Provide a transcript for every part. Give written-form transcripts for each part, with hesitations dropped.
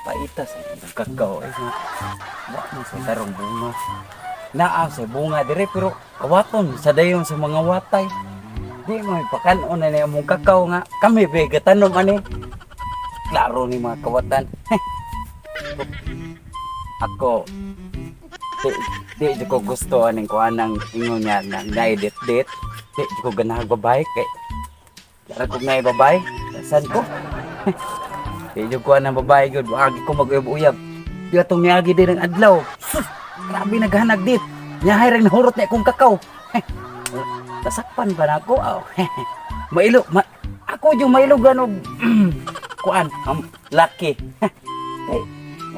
Paitas ang kakao ay nga. Wa man sa tarong bunga. Naa sa bunga dire pero kawaton sa dayon sa mga watay. Di mo ipakanon na niya mong kakao nga. Kami vegetanom ani. Klaro ni mga kawatan. Ako di ko gusto aning kuan nang ingon niya na naidit-dit. Di ko ganahag babae kay Lara ko na babae. Saan ko? Di ko ang babae gyud. Agi ko mag-uyab-uyab. Di atong niagi din ang adlaw. Sus! Grabe naghanag dit. Nyahay rin nahurot niya akong kakao. Nasakpan ba na ako? Oh. Mailo. Ako yung mailog ano. Kuan. Lucky.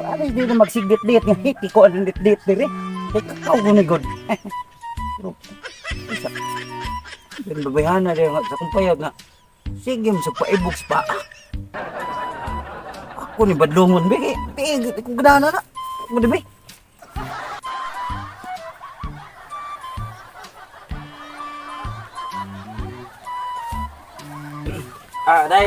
Ano hindi na magsigdit-dit nga. Hiti ko ang dit-dit diri. Kay kakao ko na good. Pero, isa. Yung babayhan na rin sa kumpayag nga. Sige mo sa paibog sa paa. Ako ni badlungon. Bigi, kung ganahan na. Ako na, bigi.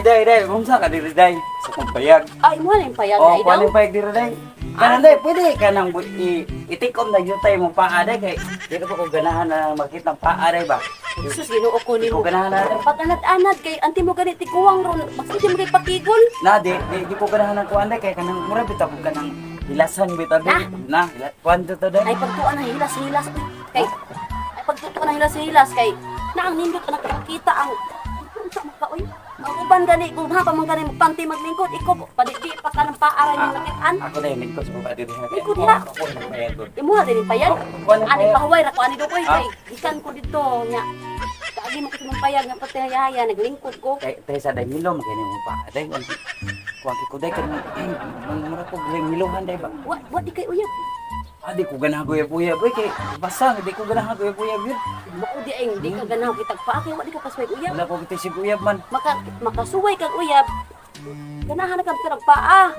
Day. Kumsa ka diri, day. Sa kumpayag. Ay, mo na yung payag na Kuha yung payag diri, day. Kanan, day. Pwede ka nang itikom na yun tayo mong paa, day. Kaya dito ko kung ganahan na makita ng paa, day ba? Sus, ginoo ko ni mo. Kung ganahan na, day. Pag anad-anad kay anti mo ganit tikuwang ron. Bakit di mo kay pakigol? Na, di ko ganahan ng kuhan, day. Kaya kanang mura bita ko kanang hilasan bita, day. Na, kuhan to, day. Ay, pagtuan na hilas-hilas. Kay, ay, pagtuan na hilas-hilas. Kay, naang nindot na nakakita ang... Sa mga oy. Ang uban gani, kung hapa man gani magpanti maglingkod, ikaw, padikdi pa ka ng paaran yung nakitaan. Ako na yung lingkod sa mga dito. Lingkod na. Ako yung payag doon. Imuha din yung payag. Kuhan yung Ani payag. pahuway ra ko ani do koy kay ikan ko dito nya. Kaagi mo kasi mong payag nga pati hayaya naglingkod ko. Tayo sa day milo, magkano mo pa. Day, kuhan ko, day. Mura ko, milohan, day ba? Wa di kay uyab. Di ko ganahan uyab-uyab. Kay basang, di ko ganahan uyab-uyab yun. Mao di ay di ka ganaw kitag pa kay wa di ka kasway uyab. Wala ko kitisig uyab man. Makasuway kag uyab. Ganahan ka pirag paa.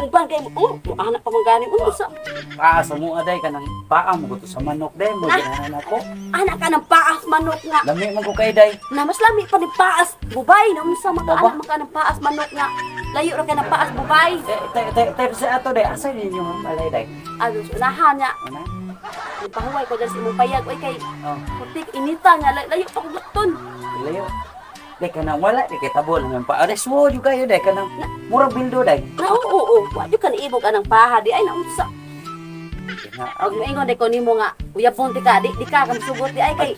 Uban kay mo, anak pa man gani unsa. Paa sa mo aday ka ng paa mo gusto sa manok day mo ganahan ako. Anak ka ng paas manok nga. Lami man ko kay day. Na mas lami pa ni paas bubay na unsa maka-anak maka ng paas manok nga. Layo ra ka ng paas bubay. Tayo sa ato day asa ninyo malay day. Ano unahan nya. Ano? Ipahuway ko dyan sa imong payag. Oy kay, Oh, putik, inita nga. Layo pa kong guton. layo. Day ka nang wala, day kay tabol ng paa. Day suwo yung kayo day ka nang murag bildo day. Na oo. Wadyo ka naibog anang paha. Di ay naunsa. Og moingon day ko nimo nga. Uyab ponti ka. Di ka kang sugot. Di ay kay.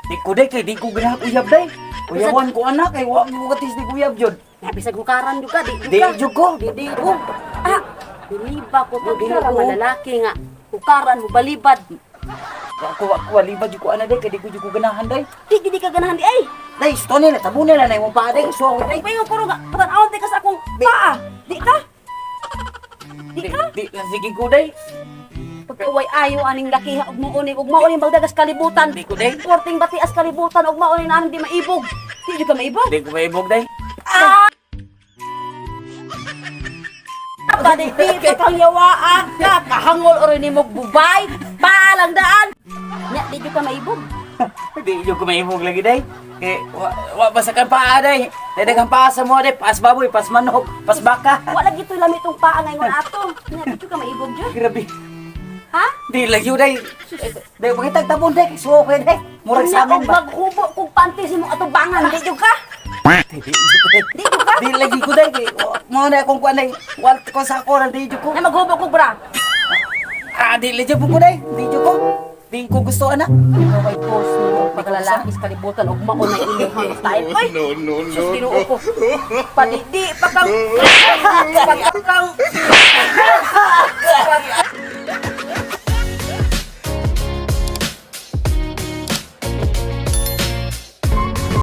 Di ko day kay di ko ganahan uyab day. Uyawan ko anak kay wa mo katis di uyab jud. Bisag hukaran juga. Di jud ko. Di ko. Ah. Diliba ko. Pagka ra malalaki nga. Hukaran mo balibad. Ako libad jud ko ana day kay di ko jud ko ganahan day. Di ka ganahan di ay. Day, sto nila, tabo nila na yung paa day. So, Ay payo puro nga. Patan-awon di ka sa akong paa. Di ka. Di, sige ko day. Pagkaway ayo aning laki ug mauni magdagas kalibutan. Di ko day. Porting bati as kalibutan ug mauni na di maibog. Di ka maibog. Di ko maibog day. Badi di kang yawaan ka kahangol ori ni mog bubay. Paalang daan. Nya di ka maibog. Di ko maibog lagi day. Eh, wa basakan paa day. Dagang paa sa mo day, pas baboy, pas manok, pas baka. Wala gito lami tong paa ngayon ato. Nya di ka maibog jud. Grabe. Ha? Di lagi day. Day makita tabon day, suwo ko day. Murag sa amin ba? Maghubo kung panty si mo atubangan di jud ka. Di ka. Di lagi ko day. Mo na akong kuan day. Wal ko sa ako di jud ko. Nya maghubo ko bra. Di lagi ko day. Di jud ko. Di ko gusto ana. May post mo paglalaki sa kalibutan ug mauna inyong style. Oy. No. Sus ginoo ko. Padidi pa kang